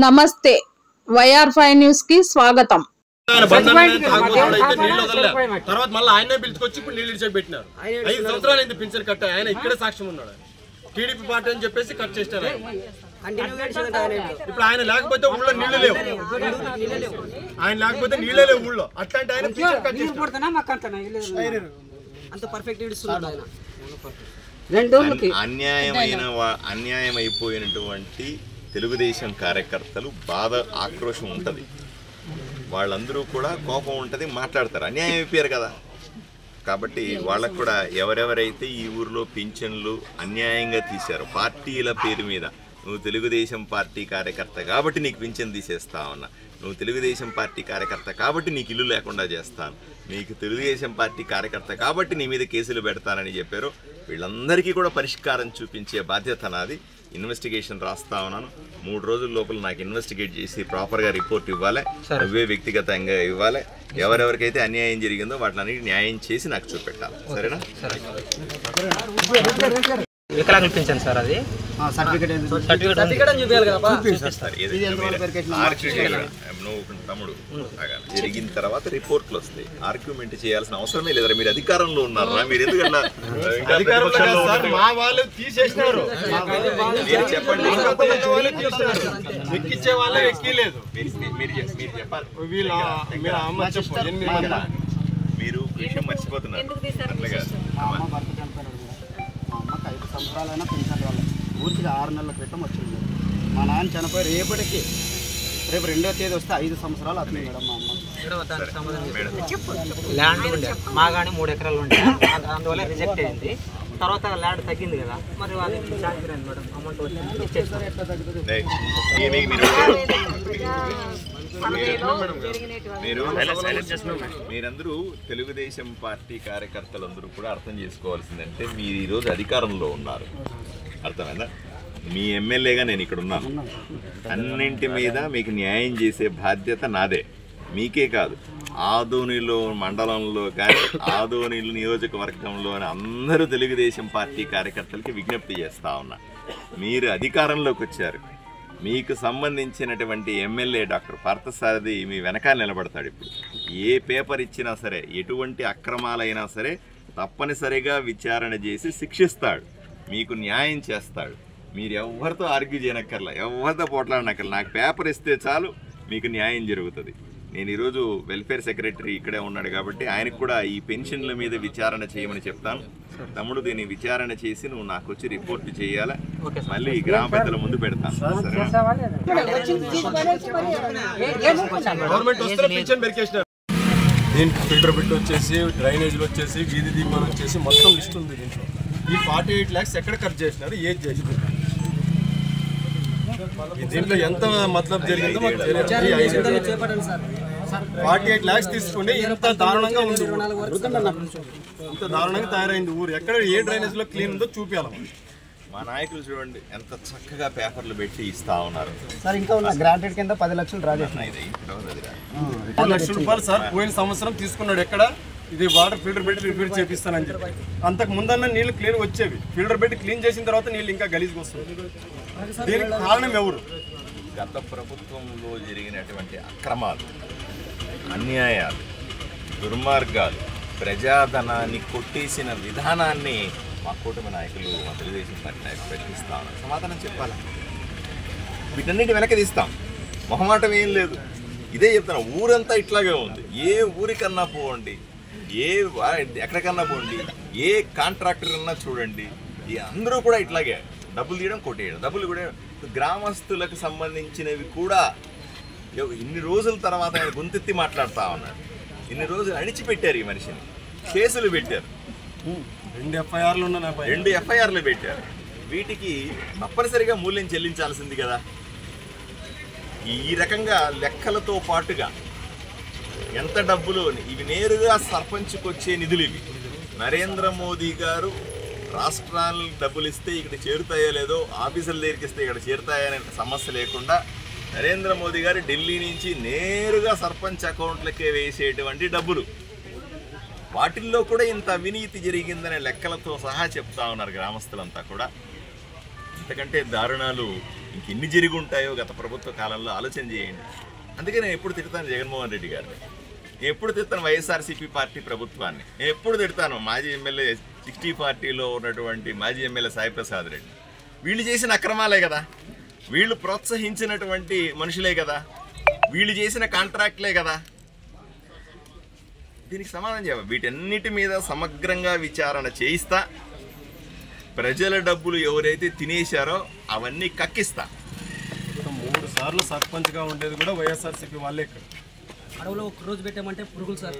నమస్తే వైఆర్5 న్యూస్ కి స్వాగతం. తర్వాత మళ్ళీ ఆయనే పిలుచుకొచ్చి ఇప్పుడు నీళ్ళు ఇచ్చి పెట్టినారు. 5 సంవత్సరాలు అయింది పింఛన్ కట్ట. ఆయన ఇక్కడే సాక్ష్యం ఉన్నాడు. టీడీపీ పార్టీ అని చెప్పేసి కట్ చేస్తారు. ఇప్పుడు ఆయన లేకపోతే ఊళ్ళో నీళ్లు లేవు. ఆయన లేకపోతే నీళ్ళే లేవు ఊళ్ళో. అట్లాంటి ఆయన అన్యాయం అయిపోయినటువంటి తెలుగుదేశం కార్యకర్తలు బాధ ఆక్రోశం ఉంటుంది. వాళ్ళందరూ కూడా కోపం ఉంటుంది, మాట్లాడతారు. అన్యాయం అయిపోయారు కదా. కాబట్టి వాళ్ళకు కూడా ఎవరెవరైతే ఈ ఊరిలో పింఛన్లు అన్యాయంగా తీశారో పార్టీల పేరు మీద, నువ్వు తెలుగుదేశం పార్టీ కార్యకర్త కాబట్టి నీకు పింఛన్ తీసేస్తా ఉన్నా, నువ్వు తెలుగుదేశం పార్టీ కార్యకర్త కాబట్టి నీకు ఇల్లు లేకుండా చేస్తాను, నీకు తెలుగుదేశం పార్టీ కార్యకర్త కాబట్టి నీ మీద కేసులు పెడతానని చెప్పారు. వీళ్ళందరికీ కూడా పరిష్కారం చూపించే బాధ్యత నాది. ఇన్వెస్టిగేషన్ రాస్తా ఉన్నాను. 3 రోజుల లోపల నాకు ఇన్వెస్టిగేట్ చేసి ప్రాపర్గా రిపోర్ట్ ఇవ్వాలి. నువ్వే వ్యక్తిగతంగా ఇవ్వాలి. ఎవరెవరికైతే అన్యాయం జరిగిందో వాటిని న్యాయం చేసి నాకు చూపెట్టాలి. సరేనా? వికలాంగులు పింఛన్ సార్, అది తమ్ముడు జరిగిన తర్వాత రిపోర్ట్లు వస్తాయి. ఆర్గ్యుమెంట్ చేయాల్సిన అవసరమే లేదా. మీరు అధికారంలో ఉన్నారా? మీరు ఎందుకన్నా మా వాళ్ళు తీసేసినారు. చెప్పండి. ఎక్కిచ్చే వాళ్ళే ఎక్కిలేదు. మీరు విషయం మర్చిపోతున్నారు. మా అమ్మకి 5 సంవత్సరాలైనా పెన్షన్ వాళ్ళు ఊరికి 6 నెలల క్రితం వచ్చింది. మా నాన్న చనిపోయి రేపు 2వ తేదీ వస్తే 5 సంవత్సరాలు అవుతుంది మేడం. మా అమ్మ ల్యాండ్ ఉండే మా కానీ 3 ఎకరాలు ఉండే, అందువల్ల రిజెక్ట్ అయింది. తర్వాత ల్యాండ్ తగ్గింది కదా, మరి వాళ్ళకి మేడం అమౌంట్ వచ్చింది ఇచ్చేస్తారు. మీరందరూ తెలుగుదేశం పార్టీ కార్యకర్తలందరూ కూడా అర్థం చేసుకోవాల్సిందంటే, మీరు ఈరోజు అధికారంలో ఉన్నారు. అర్థమైందా? మీ ఎమ్మెల్యేగా నేను ఇక్కడ ఉన్నాను. అన్నింటి మీద మీకు న్యాయం చేసే బాధ్యత నాదే. మీకే కాదు, ఆదోనిలో మండలంలో కానీ ఆదోనిలో నియోజకవర్గంలో అందరూ తెలుగుదేశం పార్టీ కార్యకర్తలకి విజ్ఞప్తి చేస్తూ ఉన్నా. మీరు అధికారంలోకి వచ్చారు. మీకు సంబంధించినటువంటి ఎమ్మెల్యే డాక్టర్ పార్థసారథి మీ వెనకాల నిలబడతాడు. ఇప్పుడు ఏ పేపర్ ఇచ్చినా సరే, ఎటువంటి అక్రమాలైనా సరే తప్పనిసరిగా విచారణ చేసి శిక్షిస్తాడు, మీకు న్యాయం చేస్తాడు. మీరు ఎవరితో ఆర్గ్యూ చేయనక్కర్లా, ఎవరితో పోట్లాడనక్కర్లా. నాకు పేపర్ ఇస్తే చాలు, మీకు న్యాయం జరుగుతుంది. నేను ఈరోజు వెల్ఫేర్ సెక్రటరీ ఇక్కడే ఉన్నాడు కాబట్టి ఆయనకు కూడా ఈ పెన్షన్ల మీద విచారణ చేయమని చెప్తాను. తమ్ముడు, దీన్ని విచారణ చేసి నువ్వు నాకు వచ్చి రిపోర్ట్ చేయాలా, మళ్ళీ గ్రామ పెద్దల ముందు పెడతాను. దీనికి ఫిల్టర్ బిట్ వచ్చేసి, డ్రైనేజీలు వచ్చేసి, వీధి దీపాలు వచ్చేసి మొత్తం లిస్ట్ ఉంది దీంట్లో. ఈ 48 lakhs ఎక్కడ ఖర్చు చేసినారు, ఏది చేసినారు, దీంట్లో ఎంత మతలబ్ జరిగిందో మాకు తెలియదు. 48 lakhs తీసుకుంటే ఇంత దారుణంగా ఉంది, ఇంత దారుణంగా తయారైంది ఊరు. ఎక్కడ ఏ డ్రైనేజ్ లో క్లీన్ ఉందో చూపించాలి. మా నాయకులు చూడండి ఎంత చక్కగా పేపర్లు పెట్టి ఇస్తా ఉన్నారు సార్. ఇంకా ఉన్న గ్రాంటెడ్ కింద 10 లక్షలు డ్రా చేసినాయి. 10 లక్షల రూపాయలు సార్ పోయిన సంవత్సరం తీసుకున్నాడు. ఎక్కడ ఇది వాటర్ ఫిల్టర్ పెట్టి రిపేర్ చేపిస్తానని చెప్పి, అంతకు ముందన్న నీళ్లు క్లీన్ వచ్చేవి. ఫిల్టర్ పెట్టి క్లీన్ చేసిన తర్వాత నీళ్ళు ఇంకా గలీజ్గా వస్తుంది. దీనికి కారణం ఎవరు? గత ప్రభుత్వంలో జరిగినటువంటి అక్రమాలు, అన్యాయాలు, దుర్మార్గాలు, ప్రజాధనాన్ని కొట్టేసిన విధానాన్ని మా కూటమి నాయకులు, మా తెలుగుదేశం పార్టీ నాయకులు ప్రశ్నిస్తా ఉన్నారు. సమాధానం చెప్పాలా? వీటన్నిటి వెనక్కి తీస్తాం, మొహమాటం ఏం లేదు. ఇదే చెప్తాను, ఊరంతా ఇట్లాగే ఉంది. ఏ ఊరికన్నా పోండి, ఎక్కడికన్నా పోండి, ఏ కాంట్రాక్టర్ అన్నా చూడండి, అందరూ కూడా ఇట్లాగే డబ్బులు తీయడం, కొట్టేయడం, డబ్బులు కూడా. గ్రామస్తులకు సంబంధించినవి కూడా ఇన్ని రోజుల తర్వాత ఆయన గొంతెత్తి మాట్లాడుతూ ఉన్నాడు. ఇన్ని రోజులు అణిచిపెట్టారు ఈ మనిషిని, కేసులు పెట్టారు, 2 ఎఫ్ఐఆర్లు పెట్టారు. వీటికి తప్పనిసరిగా మూల్యం చెల్లించాల్సింది కదా. ఈ రకంగా లెక్కలతో పాటుగా ఎంత డబ్బులు, ఇవి నేరుగా సర్పంచ్కి వచ్చే నిధులు. ఇవి నరేంద్ర మోదీ గారు రాష్ట్రాలకు డబ్బులు ఇస్తే ఇక్కడ చేరుతాయో లేదో, ఆఫీసుల దగ్గరికి ఇస్తే ఇక్కడ చేరుతాయనే సమస్య లేకుండా నరేంద్ర మోదీ గారు ఢిల్లీ నుంచి నేరుగా సర్పంచ్ అకౌంట్లకే వేసేటువంటి డబ్బులు. వాటిల్లో కూడా ఇంత అవినీతి జరిగిందనే లెక్కలతో సహా చెప్తా ఉన్నారు గ్రామస్తులంతా కూడా. ఇంతకంటే దారుణాలు ఇంకెన్ని జరిగి ఉంటాయో గత ప్రభుత్వ కాలంలో ఆలోచన చేయండి. అందుకే నేను ఎప్పుడు తిడతాను జగన్మోహన్ రెడ్డి గారిని, ఎప్పుడు తిడతాను వైఎస్ఆర్సీపీ పార్టీ ప్రభుత్వాన్ని, ఎప్పుడు తిడతాను మాజీ ఎమ్మెల్యే 60 పార్టీలో ఉన్నటువంటి మాజీ ఎమ్మెల్యే సాయిప్రసాద్ రెడ్డి. వీళ్ళు చేసిన అక్రమాలే కదా, వీళ్ళు ప్రోత్సహించినటువంటి మనుషులే కదా, వీళ్ళు చేసిన కాంట్రాక్ట్లే కదా. దీనికి సమాధానం చెప్పాలి. వీటన్నిటి మీద సమగ్రంగా విచారణ చేయిస్తా. ప్రజల డబ్బులు ఎవరైతే తినేశారో అవన్నీ కక్కిస్తా. 3 సార్లు సర్పంచ్గా ఉండేది కూడా వైఎస్ఆర్సీపీ వాళ్ళే. ఇక్కడ అడవులో ఒక రోజు పెట్టామంటే పురుగులు సార్.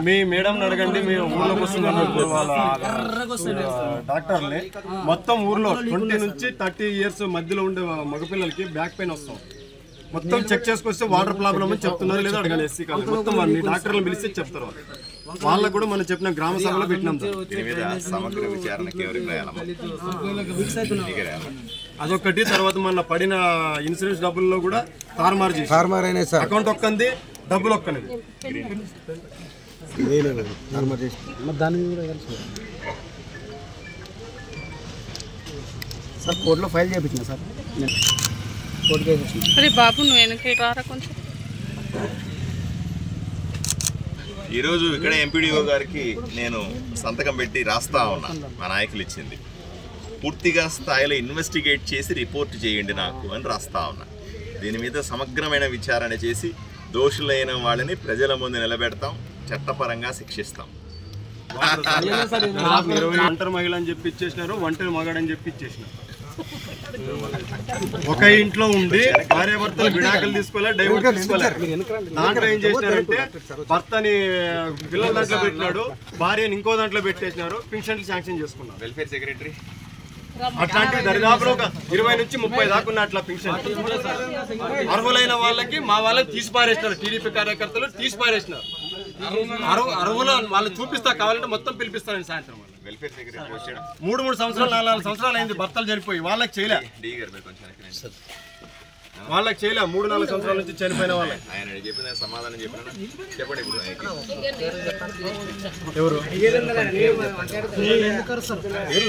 మీ మేడం అడగండి, మీ ఊర్లోకి వస్తున్నారు వాళ్ళ డాక్టర్ని. మొత్తం ఊర్లో 20 నుంచి 30 ఇయర్స్ మధ్యలో ఉండే మగపిల్లలకి బ్యాక్ పెయిన్ వస్తాం. మొత్తం చెక్ చేసుకొస్తే వాటర్ ప్రాబ్లం అని చెప్తున్నారు, లేదా అడగాలి ఎస్సీ కాలేజ్ మొత్తం వాళ్ళని డాక్టర్లు పిలిస్తే చెప్తారు. వాళ్ళకు కూడా మనం చెప్పిన గ్రామ సభలో పెట్టినాం. దీని మీద సమగ్ర విచారణకి ఎవరికి రాయాలమ్మా? అదొకటి. తర్వాత మన పడిన ఇన్సూరెన్స్ డబ్బుల్లో కూడా తారుమారు చేసి అకౌంట్ ఒక్కంది, డబ్బులు ఒక్కనిది. సార్ కోర్టులో ఫైల్ చేయించిన సార్, కోర్టు కేసు వచ్చింది. అరే బాబు నువ్వు వెనక్కి రారా కొంచెం. ఈరోజు ఇక్కడ ఎంపీడీఓ గారికి నేను సంతకం పెట్టి రాస్తా ఉన్నా. మా నాయకులు ఇచ్చింది పూర్తిగా స్థాయిలో ఇన్వెస్టిగేట్ చేసి రిపోర్ట్ చేయండి నాకు అని రాస్తా ఉన్నా. దీని మీద సమగ్రమైన విచారణ చేసి దోషులైన వాళ్ళని ప్రజల ముందు నిలబెడతాం, చట్టపరంగా శిక్షిస్తాం. ఒంటరి మహిళ అని చెప్పి ఇచ్చేసినారు, ఒంటరి మగాడని చెప్పి ఇచ్చేసినారు. ఒక ఇంట్లో ఉండి భార్యాభర్తలు విడాకులు తీసుకోలే, డైవర్స్ తీసుకోలే. దాంట్లో ఏం చేసినారంటే భర్తని పిల్లల దాంట్లో పెట్టినాడు, భార్యని ఇంకో దాంట్లో పెట్టేసినారు, పింఛన్లు శాంక్షన్ చేసుకున్నారు. వెల్ఫేర్ సెక్రటరీ అట్లాంటివి దరిదాపులో ఒక 20 నుంచి 30 దాకా ఉన్న అట్లా పింఛన్ అర్హులైన వాళ్ళకి మా వాళ్ళకి తీసి పారేసినారు. టీడీపీ కార్యకర్తలు తీసి పారేసినారు. అర్హులు వాళ్ళు చూపిస్తా, కావాలంటే మొత్తం పిలిపిస్తాను సాయంత్రం. వెల్ఫేర్ సెక్రటరీ వచ్చాడు. 3 సంవత్సరాలు 4 సంవత్సరాలు అయింది భర్తలు చనిపోయి. వాళ్ళకి చేయలే, వాళ్ళకి చేయలే. 3-4 సంవత్సరాల నుంచి చనిపోయిన వాళ్ళకి ఆయన చెప్పిన సమాధానం చెప్పిన చెప్పండి. ఇప్పుడు ఎవరు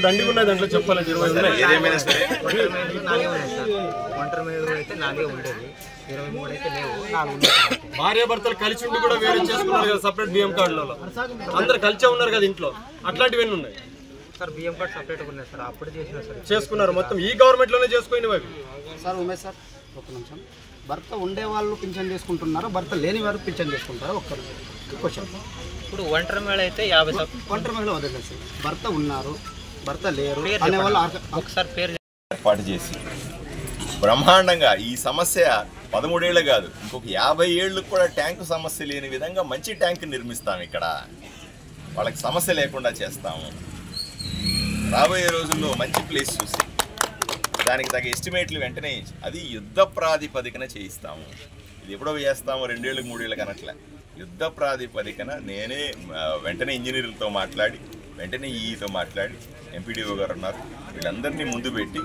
దండిగా ఉన్నాయి దాంట్లో చెప్పాలి. 20 ఏదేమైనా సరే ఒంటరి మీద అయితే 4 ఉండేది, 23 అయితే లేవు, 4 ఉన్నాయి. భార్యాభర్తలు కలిసి ఉండి కూడా వేరే చేసుకున్నారు కదా సపరేట్ బియ్యం కార్డులలో. అందరు కలిసే ఉన్నారు కదా ఇంట్లో. అట్లాంటివన్నీ ఉన్నాయి సార్. బియ్యం కార్డు సపరేట్గా ఉన్నాయి సార్, అప్పుడు చేసిన సార్ చేసుకున్నారు. మొత్తం ఈ గవర్నమెంట్ లోనే చేసుకునేవి అవి. సార్ ఉమేష్ సార్ ఒక్క నిమిషం. భర్త ఉండే వాళ్ళు పింఛన్ చేసుకుంటున్నారు, భర్త లేని వారు పింఛన్ చేసుకుంటారు. ఒక్క క్వశ్చన్. ఇప్పుడు ఒంటరి మహిళ అయితే 50 ఒంటరి మహిళ వదిలేదు సార్. భర్త ఉన్నారు, భర్త లేరు అనేవాళ్ళు ఒకసారి పేరు ఏర్పాటు చేసి బ్రహ్మాండంగా ఈ సమస్య 13 ఏళ్ళు కాదు, ఇంకొక 50 ఏళ్ళు కూడా ట్యాంకు సమస్య లేని విధంగా మంచి ట్యాంకు నిర్మిస్తాం. ఇక్కడ వాళ్ళకి సమస్య లేకుండా చేస్తాము. రాబోయే రోజుల్లో మంచి ప్లేస్ చూసి దానికి తగ్గ ఎస్టిమేట్లు వెంటనే అది యుద్ధ ప్రాతిపదికన చేయిస్తాము. ఇది ఎప్పుడో చేస్తాము, 2 ఏళ్ళకి 3 ఏళ్ళకి అనట్లే. యుద్ధ ప్రాతిపదికన నేనే వెంటనే ఇంజనీర్లతో మాట్లాడి, వెంటనే ఈతో మాట్లాడి, ఎంపీడీఓ గారు ఉన్నారు, వీళ్ళందరినీ ముందు పెట్టి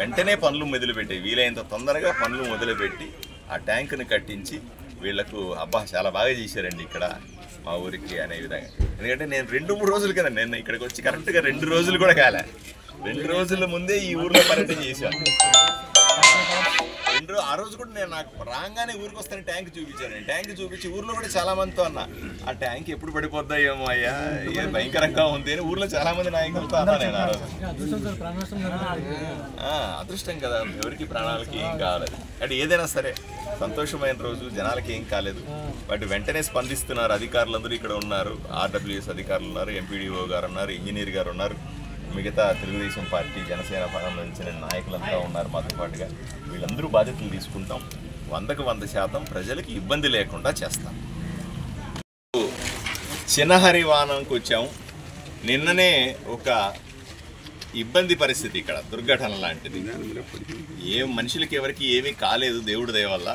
వెంటనే పనులు మొదలుపెట్టి, వీలైనంత తొందరగా పనులు మొదలుపెట్టి ఆ ట్యాంకుని కట్టించి వీళ్లకు అబ్బా చాలా బాగా చేశారండి ఇక్కడ మా ఊరికి అనే విధంగా. ఎందుకంటే నేను 2-3 రోజులు కదా, నేను ఇక్కడికి వచ్చి కరెక్ట్గా 2 రోజులు కూడా కాలే. 2 రోజుల ముందే ఈ ఊర్లో పర్యటన చేశాను. ఆ రోజు కూడా నేను నాకు రాగానే ఊరికి వస్తాను ట్యాంక్ చూపించాను. ట్యాంక్ చూపించి ఊర్లో కూడా చాలా మందితో అన్నా, ఆ ట్యాంక్ ఎప్పుడు పడిపోద్దా ఏమో అయ్యా, భయంకరంగా ఉంది అని ఊర్లో చాలా మంది నాయకులతో అన్నా నేను. ఆ రోజు అదృష్టం కదా, ఎవరికి ప్రాణాలకి ఏం కాలేదు. అంటే ఏదైనా సరే సంతోషమైన రోజు, జనాలకి ఏం కాలేదు. వాటి వెంటనే స్పందిస్తున్నారు అధికారులందరూ. ఇక్కడ ఉన్నారు, ఆర్డబ్ల్యూఎస్ అధికారులు ఉన్నారు, ఎంపీడీఓ గారు ఉన్నారు, ఇంజనీర్ గారు ఉన్నారు, మిగతా తెలుగుదేశం పార్టీ జనసేన సంబంధించిన నాయకులంతా ఉన్నారు మాతో పాటుగా. వీళ్ళందరూ బాధ్యతలు తీసుకుంటాం. 100కు 100% ప్రజలకి ఇబ్బంది లేకుండా చేస్తాం. చిన్నహరివానంకి వచ్చాము. నిన్ననే ఒక ఇబ్బంది పరిస్థితి, ఇక్కడ దుర్ఘటన లాంటిది. మనుషులకి ఎవరికి ఏమీ కాలేదు దేవుడి దయ వల్ల.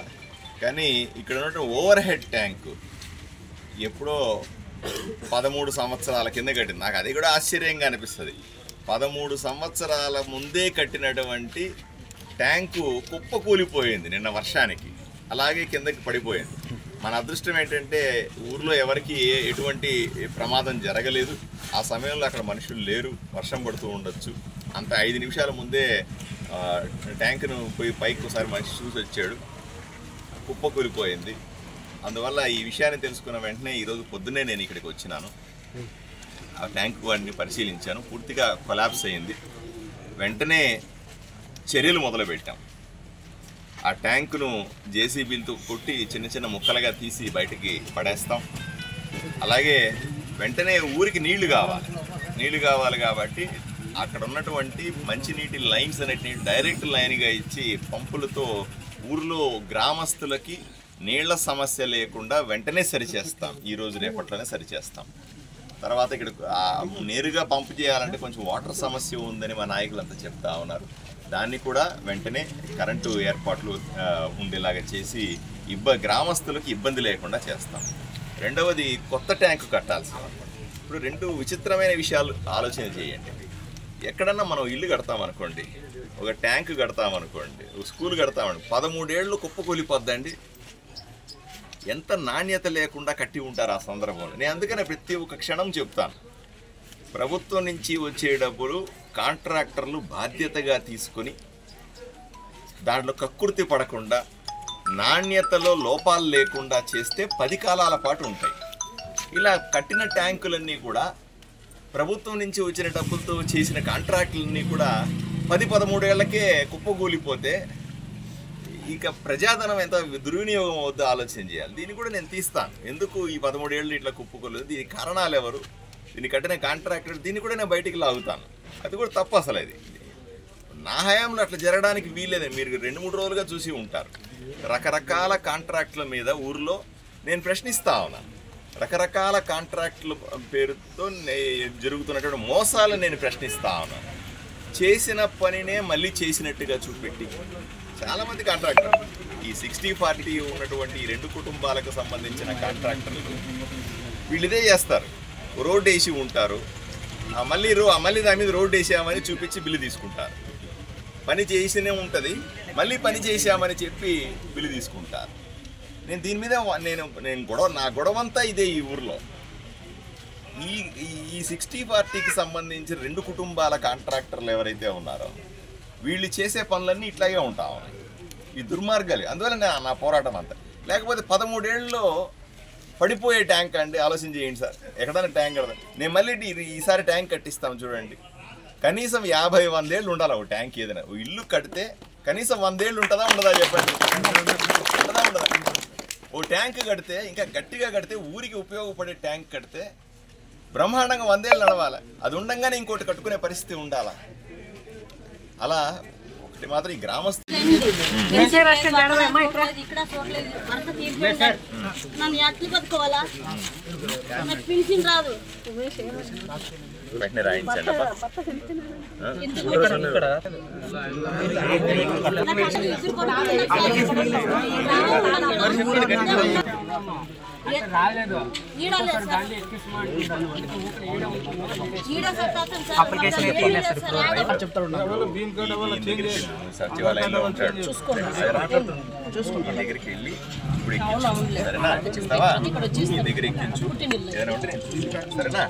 కానీ ఇక్కడ ఉన్నటువంటి ఓవర్ హెడ్ ట్యాంకు ఎప్పుడో 13 సంవత్సరాల కింద కట్టింది. నాకు అది కూడా ఆశ్చర్యంగా అనిపిస్తుంది. 13 సంవత్సరాల ముందే కట్టినటువంటి ట్యాంకు కుప్పకూలిపోయింది నిన్న వర్షానికి, అలాగే కిందకి పడిపోయింది. మన అదృష్టం ఏంటంటే ఊర్లో ఎవరికి ఎటువంటి ప్రమాదం జరగలేదు. ఆ సమయంలో అక్కడ మనుషులు లేరు, వర్షం పడుతూ ఉండొచ్చు. అంత 5 నిమిషాల ముందే ట్యాంకును పోయి పైకి ఒకసారి మనిషి చూసి వచ్చాడు, కుప్పకూలిపోయింది. అందువల్ల ఈ విషయాన్ని తెలుసుకున్న వెంటనే ఈరోజు పొద్దున్నే నేను ఇక్కడికి వచ్చినాను. ఆ ట్యాంకు వాడిని పరిశీలించాను, పూర్తిగా కొలాప్స్ అయింది. వెంటనే చర్యలు మొదలుపెట్టాం. ఆ ట్యాంకును జేసీబీలతో కొట్టి చిన్న చిన్న ముక్కలుగా తీసి బయటికి పడేస్తాం. అలాగే వెంటనే ఊరికి నీళ్లు కావాలి కాబట్టి అక్కడ ఉన్నటువంటి మంచినీటి లైన్స్ అన్నిటిని డైరెక్ట్ లైన్గా ఇచ్చి పంపులతో ఊర్లో గ్రామస్తులకి నీళ్ల సమస్య లేకుండా వెంటనే సరిచేస్తాం. ఈరోజు రేపట్లోనే సరిచేస్తాం. తర్వాత ఇక్కడ నేరుగా పంపు చేయాలంటే కొంచెం వాటర్ సమస్య ఉందని మా నాయకులంతా చెప్తా ఉన్నారు. దాన్ని కూడా వెంటనే కరెంటు ఏర్పాట్లు ఉండేలాగా చేసి గ్రామస్తులకు ఇబ్బంది లేకుండా చేస్తాం. రెండవది, కొత్త ట్యాంకు కట్టాల్సి. ఇప్పుడు 2 విచిత్రమైన విషయాలు ఆలోచన చేయండి. ఎక్కడన్నా మనం ఇల్లు కడతామనుకోండి, ఒక ట్యాంకు కడతామనుకోండి, ఒక స్కూల్ కడతామనుకోండి, 13 ఏళ్ళు కుప్పకూలిపోద్దండి. ఎంత నాణ్యత లేకుండా కట్టి ఉంటారు ఆ సందర్భంలో. నేను అందుకనే ప్రతి ఒక్క క్షణం చెప్తాను, ప్రభుత్వం నుంచి వచ్చే డబ్బులు కాంట్రాక్టర్లు బాధ్యతగా తీసుకొని దాంట్లో కక్కుర్తి పడకుండా నాణ్యతలో లోపాలు లేకుండా చేస్తే 10 కాలాల పాటు ఉంటాయి. ఇలా కట్టిన ట్యాంకులన్నీ కూడా ప్రభుత్వం నుంచి వచ్చిన డబ్బులతో చేసిన కాంట్రాక్టులన్నీ కూడా 10-13 ఏళ్లకే కుప్పకూలిపోతే ఇక ప్రజాధనం ఎంత దుర్వినియోగం అవుద్దో ఆలోచన చేయాలి. దీన్ని కూడా నేను తీస్తాను. ఎందుకు ఈ 13 ఏళ్ళు ఇట్లా కుప్పకూలేదు, దీనికి కారణాలు ఎవరు, దీన్ని కట్టిన కాంట్రాక్టర్, దీన్ని కూడా నేను బయటికి లాగుతాను. అది కూడా తప్పు. అసలు అది నా హయాంలో అట్లా జరగడానికి వీల్లేదు. మీరు 2-3 రోజులుగా చూసి ఉంటారు. రకరకాల కాంట్రాక్టుల మీద ఊర్లో నేను ప్రశ్నిస్తా ఉన్నాను. రకరకాల కాంట్రాక్టుల పేరుతో జరుగుతున్నటువంటి మోసాలు నేను ప్రశ్నిస్తా ఉన్నాను. చేసిన పనినే మళ్ళీ చేసినట్టుగా చూపెట్టి చాలామంది కాంట్రాక్టర్లు, ఈ 60-40 ఉన్నటువంటి 2 కుటుంబాలకు సంబంధించిన కాంట్రాక్టర్లు వీళ్ళు ఇదే చేస్తారు. రోడ్డు వేసి ఉంటారు, మళ్ళీ దాని మీద రోడ్డు వేసామని చూపించి బిల్లు తీసుకుంటారు. పని చేసినే ఉంటుంది, మళ్ళీ పని చేసామని చెప్పి బిల్లు తీసుకుంటారు. నేను దీని మీద నా గొడవంతా ఇదే. ఈ ఊర్లో ఈ 60-40కి సంబంధించిన 2 కుటుంబాల కాంట్రాక్టర్లు ఎవరైతే ఉన్నారో వీళ్ళు చేసే పనులన్నీ ఇట్లాగే ఉంటా ఉన్నాయి. ఈ దుర్మార్గాలు. అందువల్ల నా పోరాటం అంతా. లేకపోతే 13 ఏళ్ళలో పడిపోయే ట్యాంక్ అండి. ఆలోచన చేయండి సార్, ఎక్కడైనా ట్యాంక్ కడతాను. నేను మళ్ళీ ఈసారి ట్యాంక్ కట్టిస్తాం చూడండి. కనీసం 50-100 ఏళ్ళు ఉండాలి ఒక ట్యాంక్. ఏదైనా ఇల్లు కడితే కనీసం 100 ఏళ్ళు ఉంటుందా ఉండదా చెప్పండి? ఉండదా? ఓ ట్యాంక్ కడితే, ఇంకా గట్టిగా కడితే, ఊరికి ఉపయోగపడే ట్యాంక్ కడితే బ్రహ్మాండంగా 100 ఏళ్ళు నడవాలి. అది ఉండంగానే ఇంకోటి కట్టుకునే పరిస్థితి ఉండాలా? అలా ఒకటి మాత్రం ఈ గ్రామస్తులు నన్ను ఎట్లు బతుకోవాలా? నాకు పింఛన్ రాదు. వెంటనే రాయించండి. సచివాలయంలో ఉంటాడు, దగ్గరికి వెళ్ళి ఇప్పుడు ఎక్కించు. సరేనా? ఎక్కిస్తావా? నీ దగ్గర ఎక్కించు. ఏదైనా ఉంటే నేను చూసుకుంటాను. సరేనా?